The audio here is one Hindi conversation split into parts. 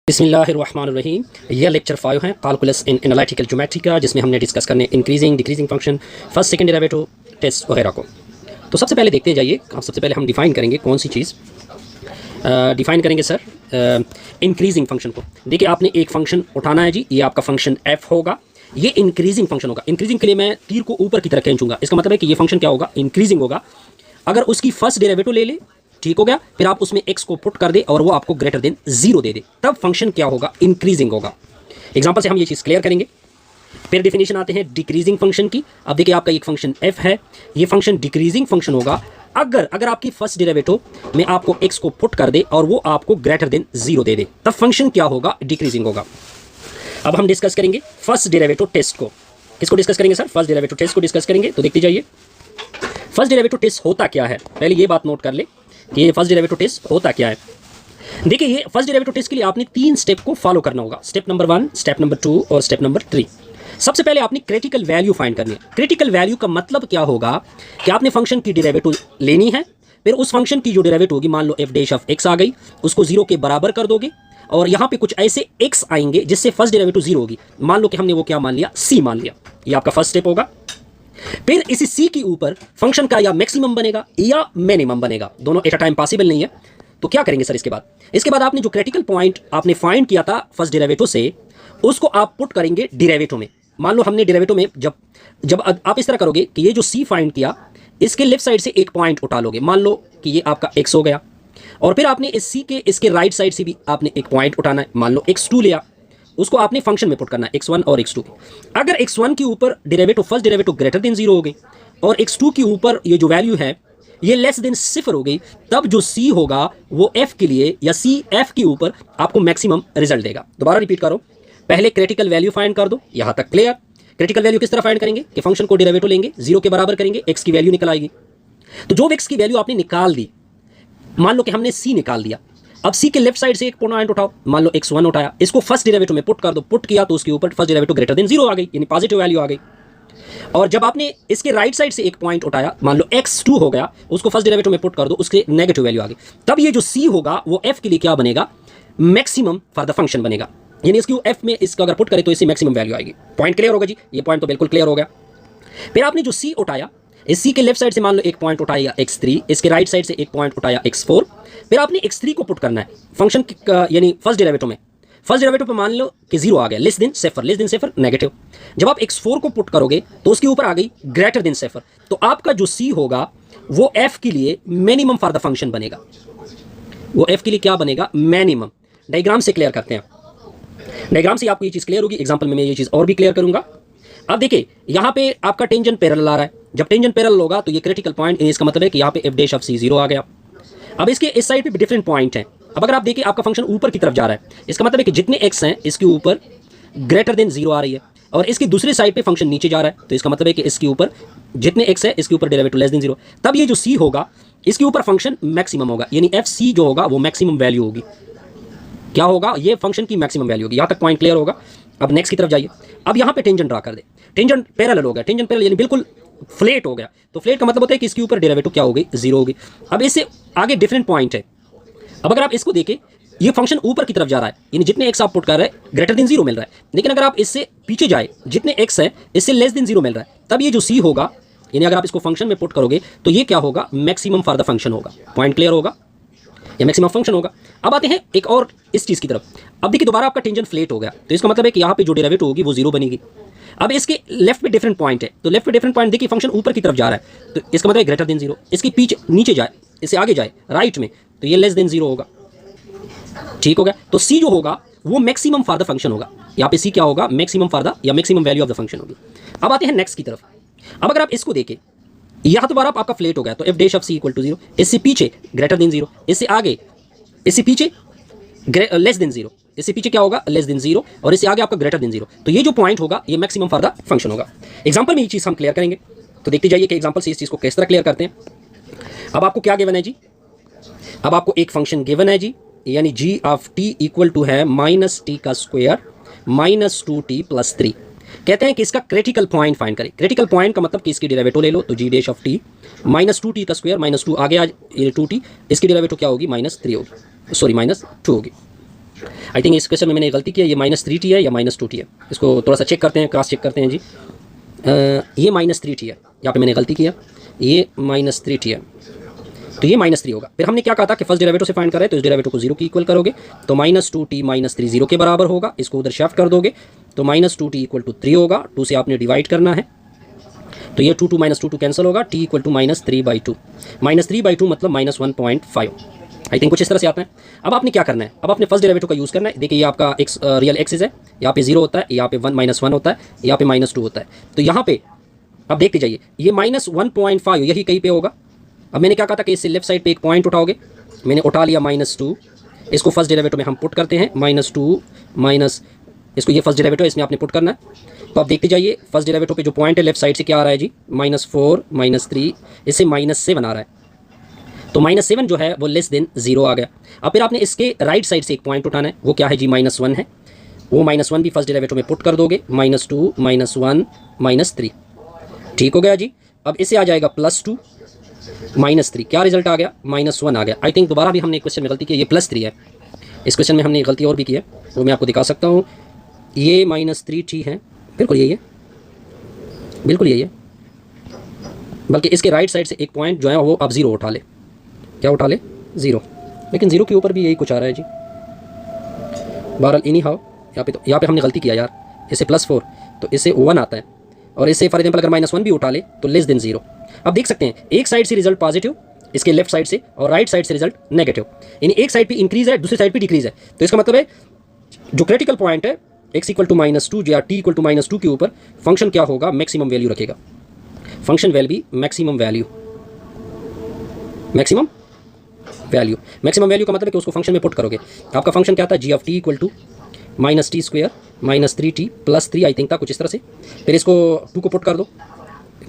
बिस्मिल्लाहिर्रहमानिर्रहीम। यह लेक्चर 5 है कैलकुलस इन एनालिटिकल ज्योमेट्री का, जिसमें हमने डिस्कस करने increasing decreasing function, first second derivative test वगैरह को। तो सबसे पहले देखते जाइए, सबसे पहले हम डिफ़ाइन करेंगे कौन सी चीज़ डिफ़ाइन करेंगे सर, इंक्रीजिंग फंक्शन को। देखिए आपने एक फंक्शन उठाना है जी, ये आपका फंक्शन एफ होगा, ये इंक्रीजिंग फंक्शन होगा। इंक्रीजिंग के लिए मैं तीर को ऊपर की तरफ खींचूंगा, इसका मतलब है कि ये फंक्शन क्या होगा, इंक्रीजिंग होगा। अगर उसकी फर्स्ट डेरिवेटिव ले ले, ठीक हो गया, फिर आप उसमें x को पुट कर दे और वो आपको ग्रेटर देन 0 दे दे, तब फंक्शन क्या होगा, इंक्रीजिंग होगा। एग्जांपल से हम ये चीज़ क्लियर करेंगे। फिर डिफिनेशन आते हैं डिक्रीजिंग फंक्शन की। अब देखिए आपका एक फंक्शन f है, ये फंक्शन डिक्रीजिंग फंक्शन होगा अगर आपकी फर्स्ट डेरिवेटिव में आपको x को पुट कर दे और वो आपको ग्रेटर देन 0 दे दे, तब फंक्शन क्या होगा, डिक्रीजिंग होगा। अब हम डिस्कस करेंगे फर्स्ट डेरिवेटिव टेस्ट को। किसको डिस्कस करेंगे सर, फर्स्ट डेरिवेटिव टेस्ट को डिस्कस करेंगे। तो देखते जाइए फर्स्ट डेरिवेटिव टेस्ट होता क्या है, पहले ये बात नोट कर ले कि ये फर्स्ट डेरिवेटिव टेस्ट होता क्या है। देखिए ये फर्स्ट डेरिवेटिव टेस्ट के लिए आपने 3 स्टेप को फॉलो करना होगा। स्टेप नंबर 1, स्टेप नंबर 2 और स्टेप नंबर 3। सबसे पहले आपने क्रिटिकल वैल्यू फाइंड करनी है। क्रिटिकल वैल्यू का मतलब क्या होगा कि आपने फंक्शन की डेरिवेटिव लेनी है, फिर उस फंक्शन की जो डेरिवेटिव होगी, मान लो एफ डैश ऑफ एक्स आ गई, उसको 0 के बराबर कर दोगे और यहाँ पे कुछ ऐसे x आएंगे जिससे फर्स्ट डेरिवेटिव 0 होगी। मान लो कि हमने वो क्या मान लिया, c मान लिया। ये आपका फर्स्ट स्टेप होगा। फिर इसी c के ऊपर फंक्शन का या मैक्सिमम बनेगा या मिनिमम बनेगा, दोनों एट अ टाइम पॉसिबल नहीं है। तो क्या करेंगे सर इसके बाद आपने जो क्रिटिकल पॉइंट आपने फाइंड किया था फर्स्ट डेरिवेटिव से, उसको आप पुट करेंगे डेरिवेटिव में। मान लो हमने डेरिवेटिव में जब आप इस तरह करोगे कि ये जो c फाइंड किया, इसके लेफ्ट साइड से एक पॉइंट उठा लोगे, मान लो कि ये आपका x हो गया, और फिर आपने इस c के इसके राइट साइड से भी आपने एक पॉइंट उठाना है, मान लो x2 लिया, उसको आपने फंक्शन में पुट करना है, x1 और x2। अगर x1 के ऊपर derivative first derivative greater than 0 हो गई और x2 के ऊपर ये जो वैल्यू है ये लेस देन 0 हो गई, तब जो c होगा वो f के लिए या c f के ऊपर आपको मैक्सिमम रिजल्ट देगा। दोबारा रिपीट करो, पहले क्रिटिकल वैल्यू फाइंड कर दो, यहां तक क्लियर। क्रिटिकल वैल्यू किस तरह फाइंड करेंगे कि फंक्शन को डेरिवेटिव लेंगे, 0 के बराबर करेंगे, x की वैल्यू निकल आएगी। तो जो x की वैल्यू आपने निकाल दी, मान लो कि हमने c निकाल दिया, अब c के लेफ्ट साइड से एक पॉइंट उठाओ, मान लो x1 उठाया, इसको फर्स्ट डेरिवेटिव में पुट कर दो। पुट किया तो उसके ऊपर फर्स्ट डेरिवेटिव ग्रेटर देन 0 आ गई, यानी पॉजिटिव वैल्यू आ गई। और जब आपने इसके राइट साइड से एक पॉइंट उठाया, मान लो x2 हो गया, उसको फर्स्ट डेरिवेटिव में पुट कर दो, उसके नेगेटिव वैल्यू आ गई। तब ये जो c होगा वो f के लिए क्या बनेगा, मैक्सिमम फॉर द फंक्शन बनेगा, यानी इसकी f में इसका अगर पुट करें तो इससे मैक्सिमम वैल्यू आएगी। पॉइंट क्लियर होगा जी, ये पॉइंट तो बिल्कुल क्लियर हो गया। फिर आपने जो c उठाया, इस c के लेफ्ट साइड से मान लो एक पॉइंट उठाया x3, इसके राइट साइड से एक पॉइंट उठाया x4, फिर आपने x3 को पुट करना है फंक्शन यानी फर्स्ट डेरिवेटिव में। फर्स्ट डेरिवेटिव पे मान लो कि 0 आ गया, लेस देन सेफर नेगेटिव। जब आप x4 को पुट करोगे तो उसके ऊपर आ गई ग्रेटर देन सेफर, तो आपका जो c होगा वो f के लिए मिनिमम फॉर द फंक्शन बनेगा। वो f के लिए क्या बनेगा, मिनिमम। डायग्राम से क्लियर करते हैं, डायग्राम से आपको ये चीज़ क्लियर होगी। एग्जाम्पल में मैं ये चीज़ और भी क्लियर करूंगा। अब देखिए यहाँ पे आपका टेंजेंट पैरेलल आ रहा है, जब टेंजेंट पैरेलल होगा तो ये क्रिटिकल पॉइंट, इसका मतलब है कि यहाँ पे एफ डैश ऑफ c 0 आ गया। अब इसके इस साइड पे भी डिफरेंट पॉइंट हैं। अब अगर आप देखिए आपका फंक्शन ऊपर की तरफ जा रहा है, इसका मतलब है कि जितने x हैं इसके ऊपर ग्रेटर देन 0 आ रही है, और इसकी दूसरी साइड पे फंक्शन नीचे जा रहा है, तो इसका मतलब है कि इसके ऊपर जितने x है इसके ऊपर डेरिवेटिव लेस देन 0। तब ये जो c होगा इसके ऊपर फंक्शन मैक्सिमम होगा, यानी एफ सी जो होगा वो मैक्सिमम वैल्यू होगी। क्या होगा, ये फंक्शन की मैक्सिमम वैल्यू होगी। यहाँ तक पॉइंट क्लियर होगा। अब नेक्स्ट की तरफ जाइए। अब यहाँ पे टेंजेंट ड्रा कर दे, टेंजेंट पैरेलल हो गया, टेंजेंट पैरेलल यानी बिल्कुल फ्लैट हो गया। तो फ्लैट का मतलब होता है कि इसके ऊपर डेरिवेटिव क्या होगी, 0 होगी। अब इससे आगे डिफरेंट पॉइंट है। अब अगर आप इसको देखें, ये फंक्शन ऊपर की तरफ जा रहा है, यानी जितने x आप पुट कर रहे हैं ग्रेटर देन 0 मिल रहा है। लेकिन अगर आप इससे पीछे जाए, जितने x है इससे लेस देन 0 मिल रहा है, तब ये जो c होगा, यानी अगर आप इसको फंक्शन में पुट करोगे तो ये क्या होगा, मैक्सिमम फॉर द फंक्शन होगा। पॉइंट क्लियर होगा, या मैक्सिमम फंक्शन होगा। अब आते हैं एक और इस चीज़ की तरफ। अब देखिए दोबारा आपका टेंजेंट फ्लैट हो गया, तो इसका मतलब है कि यहाँ पे जो डेरिवेटिव होगी वो 0 बनेगी। अब इसके लेफ्ट पे डिफरेंट पॉइंट है, तो लेफ्ट पे डिफरेंट पॉइंट देखिए फंक्शन ऊपर की तरफ जा रहा है, तो इसका मतलब है ग्रेटर देन 0। इसके पीछे नीचे जाए, इससे आगे जाए राइट में, तो ये लेस देन 0 होगा। ठीक हो गया। तो c जो होगा वो मैक्सिमम फॉर द फंक्शन होगा। यहाँ पे c क्या होगा, मैक्सिमम फॉर द या maximum value of the function होगी। अब आते हैं नेक्स्ट की तरफ। अब अगर आप इसको देखें, यहाँ दोबारा आपका फ्लैट हो गया, तो f dash of c equal to 0, इससे पीछे ग्रेटर देन 0, इससे आगे, इससे पीछे लेस देन 0, इससे पीछे क्या होगा, लेस देन 0, और इससे आगे आपका ग्रेटर देन 0। तो ये जो पॉइंट होगा ये मैक्सिमम फॉर द फंक्शन होगा। एग्जांपल में ये चीज़ हम क्लियर करेंगे। तो देखते जाइए कि एग्जांपल से इस चीज़ को किस तरह क्लियर करते हैं। अब आपको क्या गिवन है जी, अब आपको एक फंक्शन गिवन है जी, यानी g of t equal to है -t का स्क्वायर -2t + 3। कहते हैं कि इसका क्रिटिकल पॉइंट फाइंड करें। क्रिटिकल पॉइंट का मतलब कि इसकी डेरिवेटिव ले लो, तो g dash of t -2t का स्क्वायर -2 आगे आज ये 2t, इसकी डेरिवेटिव क्या होगी, -3 होगी, सॉरी -2 होगी। आई थिंक इस क्वेश्चन में मैंने गलती की है, ये -3t है या -2t है, इसको थोड़ा सा चेक करते हैं, क्रॉस चेक करते हैं जी। ये -3t है, यहाँ पे मैंने गलती किया, ये -3t है, तो ये -3 होगा। फिर हमने क्या कहा था कि फर्स्ट डेरिवेटिव से फाइंड कर रहे हैं, तो इस डेरिवेटिव को 0 के इक्वल करोगे, तो -2t -3 0 के बराबर होगा। इसको उधर शिफ्ट कर दोगे तो -2t = 3 होगा, 2 से आपने डिवाइड करना है, तो ये 2 2 -2 2 कैंसिल होगा, t = -3/2, -3/2 मतलब -1.5। आई थिंक कुछ इस तरह से आता है। अब आपने क्या करना है, अब आपने फर्स्ट डेरिवेटिव का यूज़ करना है। देखिए ये आपका एक्स रियल एक्सिस है, यहाँ पे 0 होता है, यहाँ पे 1 होता है, यहाँ पे -2 होता है, तो यहाँ पे अब देखते जाइए, ये -1.5 यही कहीं पे होगा। अब मैंने क्या कहा था कि इससे लेफ्ट साइड पे एक पॉइंट उठाओगे, मैंने उठा लिया -2, इसको फर्स्ट डेरिवेटिव में हम पुट करते हैं, -2 माइनस इसको, ये फर्स्ट डेरिवेटिव इसमें आपने पुट करना है। तो आप देखते जाइए फर्स्ट डेरिवेटिव पे जो पॉइंट है लेफ्ट साइड से क्या आ रहा है जी, -4 -3, इससे -7 आ रहा है, तो -7 जो है वो लेस देन 0 आ गया। अब फिर आपने इसके राइट साइड से एक पॉइंट उठाना है, वो क्या है जी, -1 है, वो -1 भी फर्स्ट डेरिवेटिव में पुट कर दोगे, -2 -1 -3, ठीक हो गया जी। अब इससे आ जाएगा +2 -3, क्या रिजल्ट आ गया, -1 आ गया। आई थिंक दोबारा भी हमने एक क्वेश्चन में गलती की, ये +3 है, इस क्वेश्चन में हमने गलती और भी की है, वो मैं आपको दिखा सकता हूँ। ये -3t है, बिल्कुल यही है, बिल्कुल यही है, बल्कि इसके राइट साइड से एक पॉइंट जो है वो आप 0 उठा ले, क्या उठा ले, 0, लेकिन 0 के ऊपर भी यही कुछ आ रहा है जी। बहरहाल इन्हीं हाउ यहाँ पे हमने गलती किया यार, इससे +4 तो इससे 1 आता है, और इससे फॉर एग्जाम्पल अगर -1 भी उठा ले तो लेस देन 0। अब देख सकते हैं एक साइड से रिजल्ट पॉजिटिव, इसके लेफ्ट साइड से, और राइट साइड से रिजल्ट नेगेटिव, यानी एक साइड पे इंक्रीज है, दूसरी साइड पे डिक्रीज है। तो इसका मतलब है जो क्रिटिकल पॉइंट है x = -2 या t = -2 के ऊपर फंक्शन क्या होगा, मैक्सिमम वैल्यू रखेगा, function will be maximum value, maximum value, maximum value का मतलब है कि उसको फंक्शन में पुट करोगे। आपका फंक्शन क्या था, g of t = -t² -3t + 3 I think था कुछ इस तरह से। फिर इसको 2 को पुट कर दो,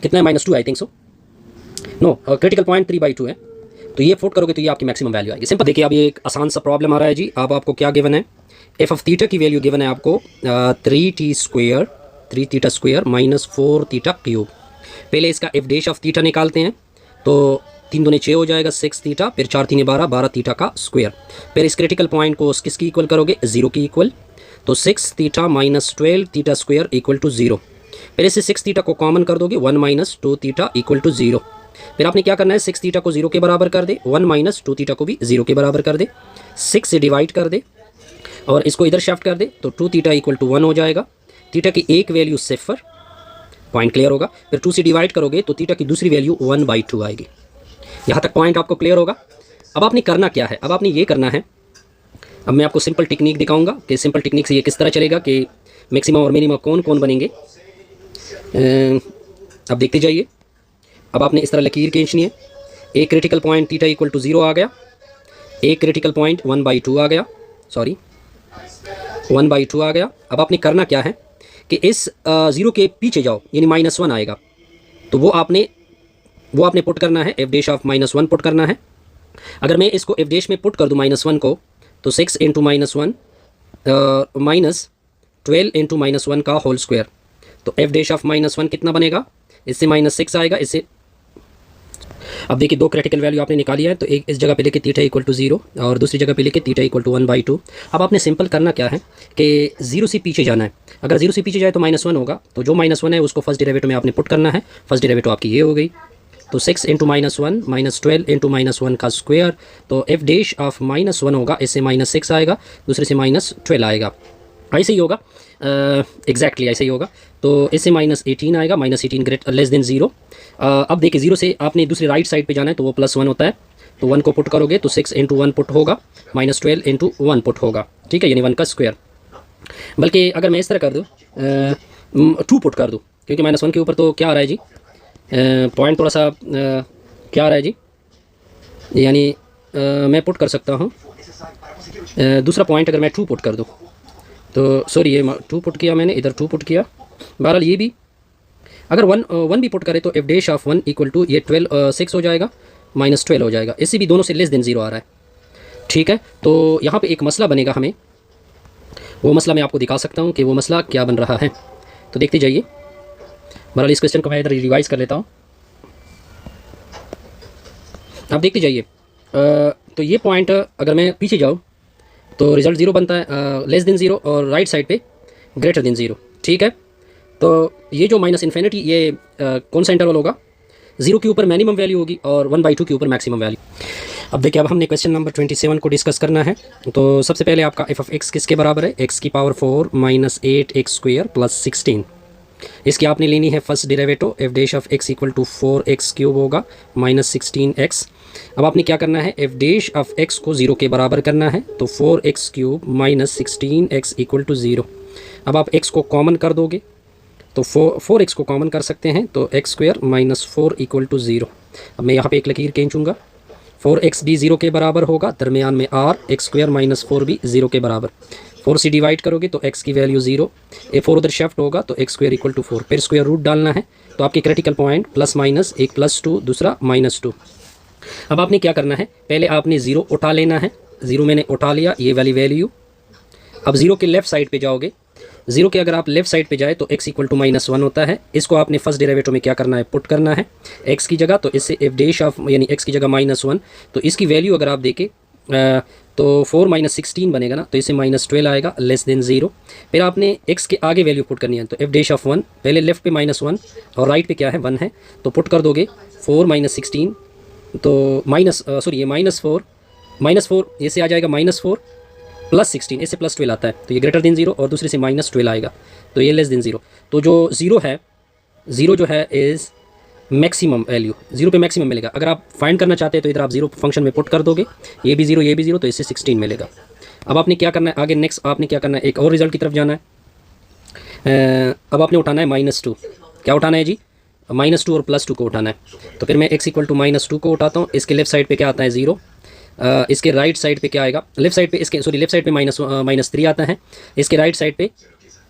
कितना है, -2 I think so, no critical point 3/2 है, तो ये पुट करोगे तो ये आपकी मैक्सिमम वैल्यू आएगी। सिंपल देखिए अब ये एक आसान सा प्रॉब्लम आ रहा है जी। अब आपको क्या गिवन है, f of थीटा की वैल्यू गिवन है आपको 3t² -4θ³। पहले इसका f डैश ऑफ थीटा निकालते हैं, तो 3 दूनी 6 हो जाएगा, 6θ, फिर 4 3 12, 12θ²। फिर इस क्रिटिकल पॉइंट को किसकी इक्वल करोगे, 0 की इक्वल, तो 6θ - 12θ² = 0। फिर इससे 6θ को कॉमन कर दोगे, 1 - 2θ = 0। फिर आपने क्या करना है, 6θ को 0 के बराबर कर दे, 1 - 2θ को भी 0 के बराबर कर दे, 6 से डिवाइड कर दे और इसको इधर शिफ्ट कर दे, तो 2θ = 1 हो जाएगा। थीटा की एक वैल्यू 0, पॉइंट क्लियर होगा। फिर 2 से डिवाइड करोगे तो थीटा की दूसरी वैल्यू 1/2 आएगी। यहाँ तक पॉइंट आपको क्लियर होगा। अब आपने करना क्या है, अब आपने ये करना है, अब मैं आपको सिंपल टेक्निक दिखाऊंगा कि सिंपल टेक्निक से ये किस तरह चलेगा कि मैक्सिमम और मिनिमम कौन कौन बनेंगे। अब देखते जाइए। अब आपने इस तरह लकीर खींचनी है, एक क्रिटिकल पॉइंट थीटा = 0 आ गया, एक क्रिटिकल पॉइंट 1/2 आ गया, सॉरी 1/2 आ गया। अब आपने करना क्या है कि इस 0 के पीछे जाओ, यानी -1 आएगा, तो वो आपने पुट करना है, f डैश ऑफ -1 पुट करना है। अगर मैं इसको f डैश में पुट कर दूँ -1 को, तो 6 × -1 -12 × -1 का होल स्क्वायर, तो f डैश ऑफ -1 कितना बनेगा, इससे -6 आएगा, इससे। अब देखिए दो क्रिटिकल वैल्यू आपने निकाली है, तो एक इस जगह पे लेके थीटा = 0 और दूसरी जगह पे लेके थीटा = 1/2। अब आपने सिंपल करना क्या है कि 0 से पीछे जाना है। अगर 0 से पीछे जाए तो -1 होगा, तो जो -1 है उसको फर्स्ट डेरिवेटिव में आपने पुट करना है। फर्स्ट डेरिवेटिव आपकी ये हो गई, तो 6 × -1 -12 × -1 का स्क्वायर, तो f डैश ऑफ -1 होगा, इससे -6 आएगा, दूसरे से -12 आएगा, ऐसे ही होगा, एग्जैक्टली ऐसे ही होगा। तो इससे -18 आएगा, -18 ग्रेटर लेस देन 0। अब देखिए 0 से आपने दूसरी राइट साइड पे जाना है, तो वो +1 होता है, तो 1 को पुट करोगे तो 6 × 1 पुट होगा, -12 × 1 पुट होगा, ठीक है, यानी 1 का स्क्वायर। बल्कि अगर मैं इस तरह कर दूँ, 2 पुट कर दूँ, क्योंकि -1 के ऊपर तो क्या आ रहा है जी, पॉइंट थोड़ा सा क्या आ रहा है जी, यानी मैं पुट कर सकता हूँ दूसरा पॉइंट, अगर मैं 2 पुट कर दूँ, तो सॉरी ये 2 पुट किया मैंने, इधर 2 पुट किया। बहरहाल ये भी अगर 1 भी पुट करे तो f डैश ऑफ 1 = ये 6 हो जाएगा, -12 हो जाएगा, इससे भी दोनों से लेस देन 0 आ रहा है, ठीक है। तो यहाँ पे एक मसला बनेगा हमें, वो मसला मैं आपको दिखा सकता हूँ कि वो मसला क्या बन रहा है, तो देखते जाइए। बहरहाल इस क्वेश्चन को मैं इधर रिवाइज कर लेता हूँ, आप देखते जाइए। तो ये पॉइंट अगर मैं पीछे जाऊँ तो रिजल्ट 0 बनता है, लेस देन 0 और राइट साइड पे ग्रेटर देन 0। ठीक है, तो ये जो माइनस इन्फिनिटी ये कौन सा इंटरवल होगा, 0 के ऊपर मिनिमम वैल्यू होगी और 1/2 के ऊपर मैक्सिमम वैल्यू। अब देखिए, अब हमने क्वेश्चन नंबर 27 को डिस्कस करना है। तो सबसे पहले आपका एफ ऑफ एक्स किसके बराबर है, x की पावर 4 माइनस 8x² प्लस 16। इसकी आपने लेनी है first derivative, f dash of x equal to 4x³ होगा माइनस 16x। अब आपने क्या करना है, एफ डैश ऑफ x को 0 के बराबर करना है, तो 4x³ minus 16x equal to 0। अब आप x को कॉमन कर दोगे तो 4x को कॉमन कर सकते हैं, तो x² माइनस 4 इक्वल टू 0। अब मैं यहाँ पे एक लकीर खींचूंगा, 4x भी 0 के बराबर होगा, दरमियान में r, x² माइनस 4 भी 0 के बराबर। 4 से डिवाइड करोगे तो x की वैल्यू 0, ये 4 उधर शिफ्ट होगा तो x² इक्वल टू 4। फिर स्क्वायर रूट डालना है, तो आपके क्रिटिकल पॉइंट प्लस माइनस, एक +2 दूसरा -2। अब आपने क्या करना है, पहले आपने 0 उठा लेना है, 0 मैंने उठा लिया, ये वाली वैल्यू। अब 0 के लेफ्ट साइड पे जाओगे, 0 के अगर आप लेफ्ट साइड पे जाए तो x इक्वल टू -1 होता है। इसको आपने फर्स्ट डेरिवेटिव में क्या करना है, पुट करना है x की जगह, तो इससे एफ डैश ऑफ यानी x की जगह -1, तो इसकी वैल्यू अगर आप देखें तो 4 माइनस 16 बनेगा ना, तो इसे -12 आएगा, लेस देन 0। फिर आपने x के आगे वैल्यू पुट करनी है, तो एफ डैश ऑफ 1, पहले लेफ्ट पे -1 और राइट पे क्या है 1 है, तो पुट कर दोगे 4 माइनस 16, तो ये -4 ये से आ जाएगा -4 प्लस 16, इससे +12 आता है, तो ये ग्रेटर देन 0 और दूसरे से -12 आएगा, तो ये लेस देन 0। तो जो 0 जो है इज़ मैक्सिमम वैल्यू, 0 पे मैक्सिमम मिलेगा। अगर आप फाइंड करना चाहते हैं तो इधर आप 0 फंक्शन में पुट कर दोगे, ये भी 0 ये भी 0, तो इससे 16 मिलेगा। अब आपने क्या करना है आगे, नेक्स्ट आपने क्या करना है, एक और रिजल्ट की तरफ जाना है। अब आपने उठाना है -2, क्या उठाना है जी, -2 और +2 को उठाना है। तो फिर मैं x इक्वल टू -2 को उठाता हूँ, इसके लेफ्ट साइड पे क्या आता है 0, इसके राइट साइड पे क्या आएगा, लेफ्ट साइड पे -3 आता है, इसके राइट साइड पे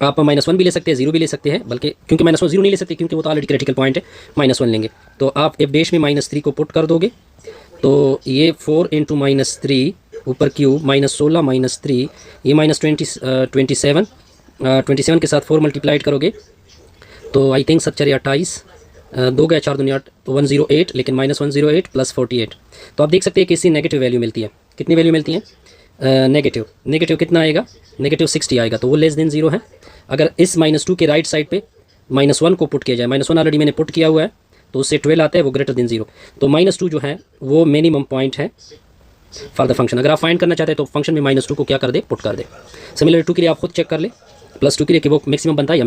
आप -1 भी ले सकते हैं, 0 भी ले सकते हैं, बल्कि क्योंकि -1 0 नहीं ले सकते क्योंकि वो तो ऑलरेडी क्रिटिकल पॉइंट है, -1 लेंगे। तो आप एफ डैश में -3 को पुट कर दोगे, तो ये 4 इंटू -3 ऊपर क्यूब -16 -3, ये -27 के साथ 4 मल्टीप्लाइड करोगे तो आई थिंक 7 28, 2 गया 4 दूनी 8, तो 108, लेकिन -108 प्लस 48। तो आप देख सकते हैं कि इससे नेगेटिव वैल्यू मिलती है, कितनी वैल्यू मिलती है, नेगेटिव कितना आएगा, -60 आएगा, तो वो लेस देन 0 है। अगर इस -2 के राइट साइड पे -1 को पुट किया जाए, -1 ऑलरेडी मैंने पुट किया हुआ है, तो उससे 12 आता है, वो ग्रेटर देन 0। तो -2 जो है वो मिनिमम पॉइंट है फॉर द फंक्शन। अगर आप फाइंड करना चाहते हैं तो फंक्शन में -2 को क्या कर दे, पुट कर दे। सिमिलर 2 के लिए आप खुद चेक कर ले, +2 के लिए कि वो मैक्सिमम बनता है या